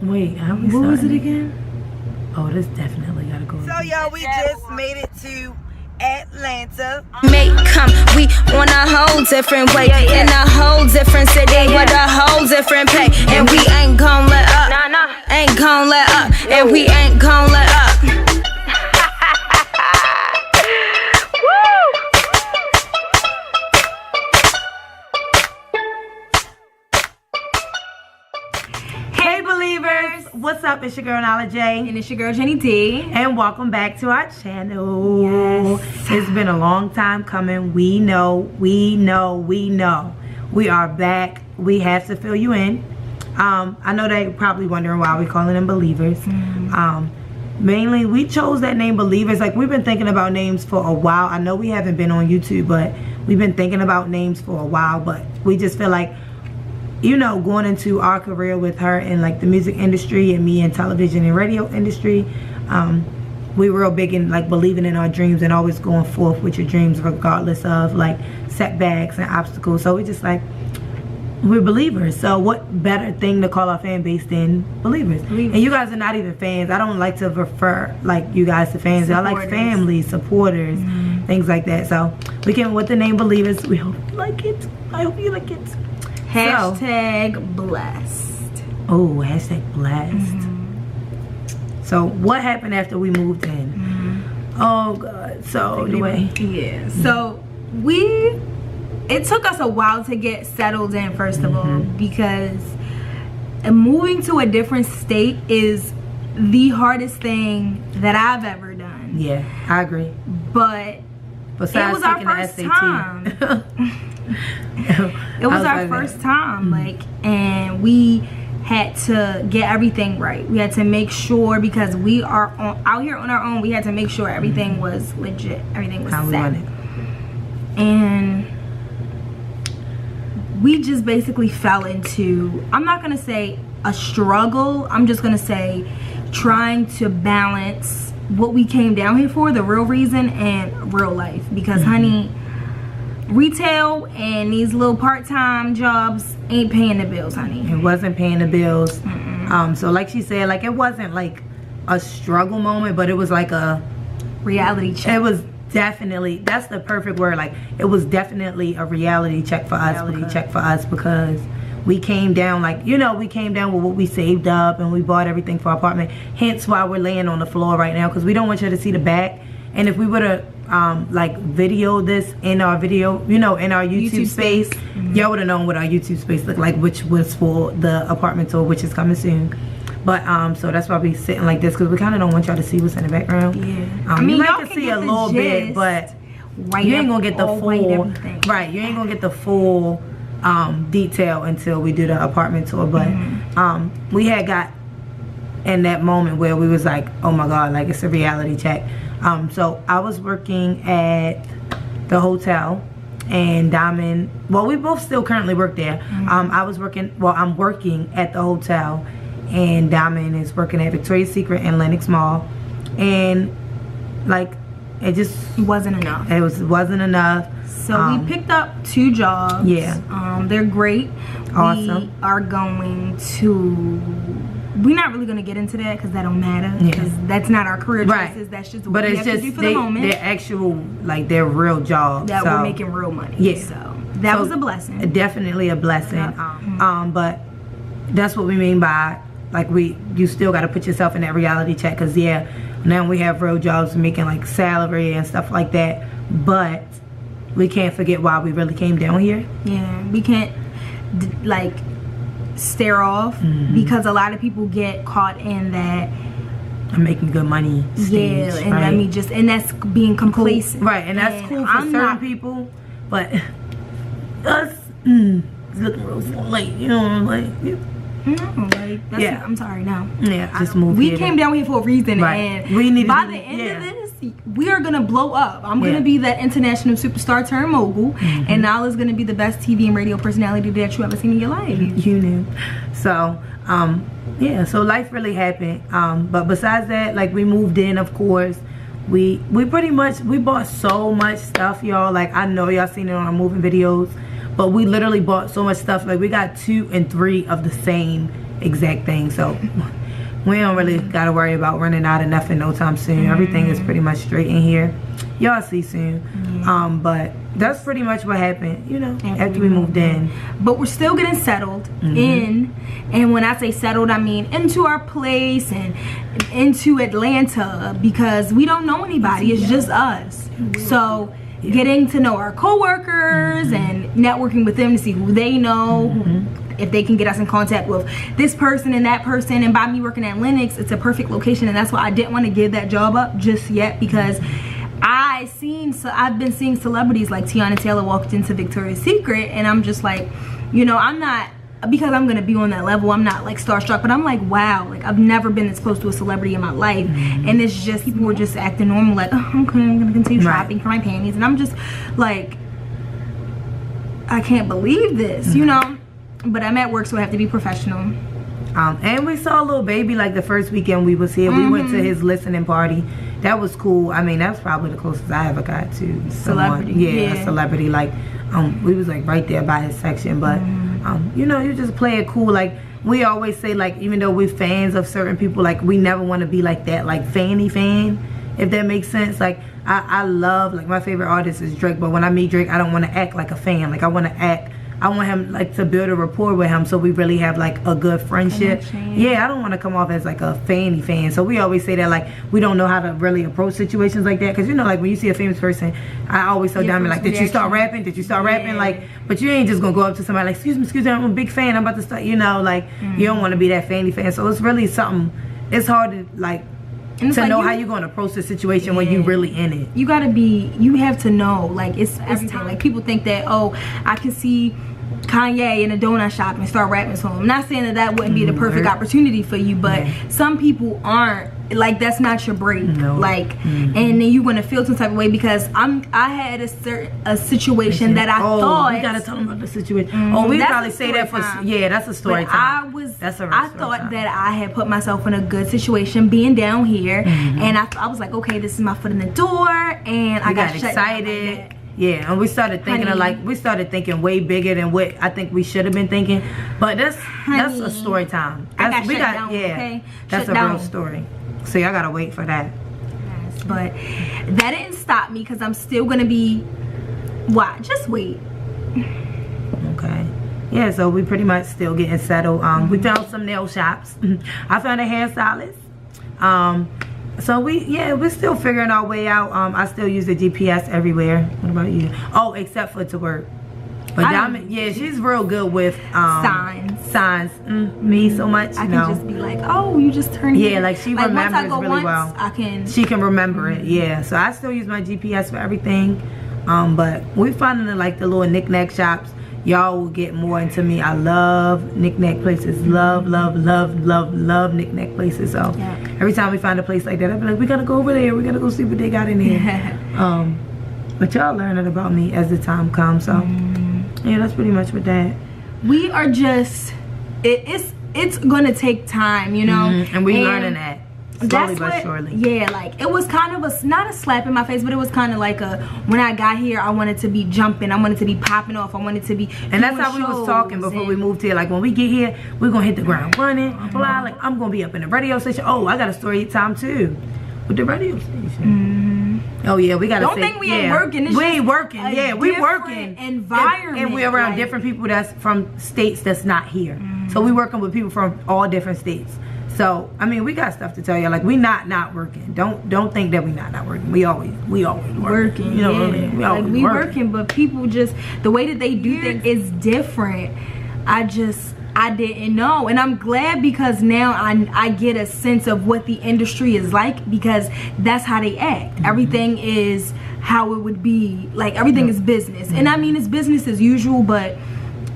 Wait, how we What was it starting? again? Oh, this definitely gotta go. So y'all, we just made it to Atlanta. Make come, we on a whole different way, in a whole different city with a whole different pay, and we ain't gon' let up, ain't gon' let up, and we ain't gon' let up. Hey believers, what's up? It's your girl Nyla J, And it's your girl Jenni D. and welcome back to our channel. Yes. It's been a long time coming. We know. We are back. We have to fill you in. I know they're probably wondering why we're calling them believers. Mainly, we chose that name believers. Like, we've been thinking about names for a while. I know we haven't been on YouTube, but we've been thinking about names for a while. But we just feel like, you know, going into our career with her in like the music industry and me in television and radio industry, we were real big in like believing in our dreams and always going forth with your dreams regardless of like setbacks and obstacles. So we just like, we're believers. So what better thing to call our fan base than believers? And you guys are not even fans. I don't like to refer like you guys to fans. I like family, supporters, things like that. So we came with the name believers. We hope you like it. I hope you like it. Hashtag blessed. Oh, hashtag blessed. So what happened after we moved in? Oh God. So anyway. Yeah. So it took us a while to get settled in, first of all, because moving to a different state is the hardest thing that I've ever done. Yeah, I agree. But Besides it was our taking the first SAT. time. It was our first time, like, and we had to get everything right. We had to make sure, because we are out here on our own, we had to make sure everything was legit, everything was set. And we just basically fell into, I'm not gonna say a struggle, I'm just gonna say trying to balance what we came down here for, the real reason, and real life. Because honey, retail and these little part-time jobs ain't paying the bills, honey. It wasn't paying the bills. So like she said, like, it wasn't like a struggle moment, but it was like a reality check. It was definitely, that's the perfect word, like it was definitely a reality check for us. Because we came down, like, you know, we came down with what we saved up, and we bought everything for our apartment. Hence why we're laying on the floor right now, because we don't want you to see the back. And if we would have like videoed this in our video, you know, in our YouTube space, y'all would have known what our YouTube space looked like, which was for the apartment tour, which is coming soon. But so that's why we sitting like this, because we kind of don't want y'all to see what's in the background. I mean, you might can see a little bit, but you ain't gonna get the full, right, you ain't gonna get the full detail until we do the apartment tour. But we had got in that moment where we was like, oh my God, like, it's a reality check. So I was working at the hotel, and Diamond, well, we both still currently work there. I was working, well, I'm working at the hotel, and Diamond is working at Victoria's Secret and Lenox Mall. And like, it just wasn't enough. Wasn't enough. So we picked up 2 jobs. Yeah. They're great. Awesome. We are going to, we're not really going to get into that because that don't matter, because that's not our career choices. Right. That's just what we have to do for the moment. They're actual, like, they're real jobs that we're making real money. Yeah. So that was a blessing. Definitely a blessing. But that's what we mean by, like, you still got to put yourself in that reality check, because now we have real jobs making like salary and stuff like that, but we can't forget why we really came down here. Yeah, we can't like stare off, because a lot of people get caught in that I'm making good money stage, and right? And that's being complacent, cool. Right? And that's cool for certain people, but us it's looking real late, you know, like. I'm sorry, no. Yeah, just move. We came down here for a reason, and we need by the end of this, we are gonna blow up. I'm gonna be that international superstar turned mogul, and Nyla's gonna be the best TV and radio personality that you ever seen in your life. You knew. So, yeah. So life really happened. But besides that, like, we moved in, of course. We pretty much bought so much stuff, y'all. Like, I know y'all seen it on our moving videos. but we literally bought so much stuff. Like we got 2 and 3 of the same exact thing, so we don't really gotta worry about running out of nothing no time soon. Everything is pretty much straight in here. Y'all see soon. But that's pretty much what happened, you know, after we moved in. But we're still getting settled in, and when I say settled, I mean into our place and into Atlanta, because we don't know anybody. It's just us. So getting to know our co-workers and networking with them to see who they know, if they can get us in contact with this person and that person. And by me working at Lenox, it's a perfect location, and that's why I didn't want to give that job up just yet, because I've been seeing celebrities like Tiana Taylor walked into Victoria's Secret, and I'm just like, you know, I'm not, because I'm gonna be on that level, I'm not like starstruck, but I'm like, wow, like I've never been this close to a celebrity in my life. And it's just, people were just acting normal, like, oh, okay, I'm gonna continue shopping for my panties, and I'm just like, I can't believe this, you know. But I'm at work, so I have to be professional. And we saw Lil Baby like the first weekend we was here. We went to his listening party. That was cool. I mean, that's probably the closest I ever got to celebrity. A celebrity. Like, we was like right there by his section. But you know, you just play it cool. Like we always say, like even though we're fans of certain people, like we never want to be like that, like fanny fan, if that makes sense. Like I love, like my favorite artist is Drake, but when I meet Drake, I don't want to act like a fan. Like I want him like to build a rapport with him, so we really have like a good friendship. Yeah, I don't want to come off as like a fanny fan. So we always say that, like we don't know how to really approach situations like that, because you know, like when you see a famous person, I always tell Diamond, like, did you start rapping? Did you start rapping? Like, but you ain't just gonna go up to somebody like, excuse me, I'm a big fan, I'm about to start, you know, like you don't want to be that fanny fan. So it's really something, it's hard to like to like know how you're going to approach the situation when you really in it. You have to know, like it's everything. Like people think that, oh, I can see Kanye in a donut shop and start rapping to him. I'm not saying that wouldn't be the perfect opportunity for you, but some people aren't, like that's not your break. Like and then you're gonna feel some type of way, because I had a situation that I thought, we gotta tell them about the situation. We probably say that for that's a story time. I thought that I had put myself in a good situation being down here, and I was like, okay, this is my foot in the door, and I got excited. Yeah, and we started thinking thinking way bigger than what I think we should have been thinking. But that's a story time. That's a real story. So y'all gotta wait for that. Yes, but that didn't stop me, because I'm still gonna be just wait. Okay. Yeah, so we pretty much still getting settled. We found some nail shops. I found a hairstylist. So we're still figuring our way out. I still use the GPS everywhere. What about you? Oh, except for to work. But Diamond, she's real good with signs. Me so much. I can just be like, oh, you just turned. Yeah, like she remembers really well. She can remember it. Yeah. So I still use my GPS for everything. But we finding like the little knick-knack shops. Y'all will get more into me. I love knick-knack places. Love knick-knack places. So every time we find a place like that, I'll be like, we gotta go over there. We gotta go see what they got in there. But y'all learning about me as the time comes. So yeah, that's pretty much with that. We are just, it's gonna take time, you know. And we learning that. Slowly but surely. Yeah, like it was kind of not a slap in my face, but it was kind of like when I got here, I wanted to be jumping, I wanted to be popping off, I wanted to be. And that's how we was talking before we moved here. Like when we get here, we're gonna hit the ground running, fly. Like I'm gonna be up in the radio station. Oh, I got a story time too with the radio station. Oh yeah, we gotta. Don't think we ain't working. We ain't working. Yeah, we working. Environment, and we're around different people that's from states that's not here. So we working with people from all different states. So I mean, we got stuff to tell you. Like we not working. Don't think that we not working. We always working. You know, we always working. But people just, the way that they do things is different. I didn't know, and I'm glad, because now I get a sense of what the industry is like, because that's how they act. Everything is how it would be. Like everything is business, and I mean it's business as usual, but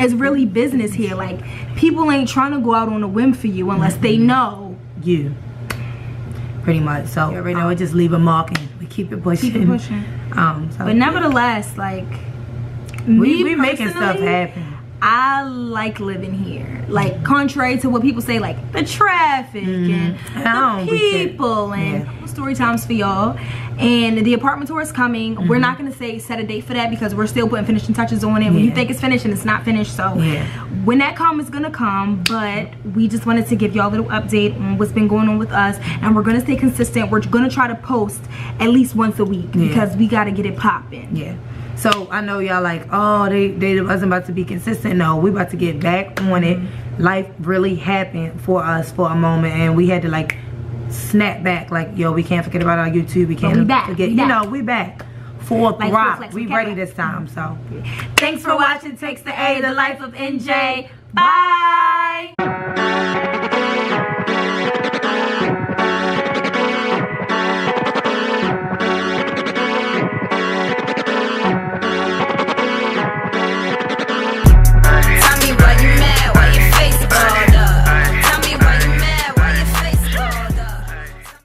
it's really business here. Like people ain't trying to go out on a whim for you unless they know you. Pretty much. So right now we just leave a mark and we keep it pushing. So, but nevertheless, like we making stuff happen. I like living here. Like, contrary to what people say, like the traffic and the people and story times for y'all. And the apartment tour is coming. We're not gonna set a date for that because we're still putting finishing touches on it. When you think it's finished and it's not finished, so when that comes, it's gonna come. But we just wanted to give y'all a little update on what's been going on with us, and we're gonna stay consistent. We're gonna try to post at least once a week because we gotta get it popping. Yeah. So I know y'all like, oh, they wasn't about to be consistent. No, we about to get back on it. Life really happened for us for a moment, and we had to like snap back. Like, yo, we can't forget about our YouTube. We can't forget. You know, we back. Full throttle. We ready this time. So thanks for watching. Takes the A, the life of NJ. Bye.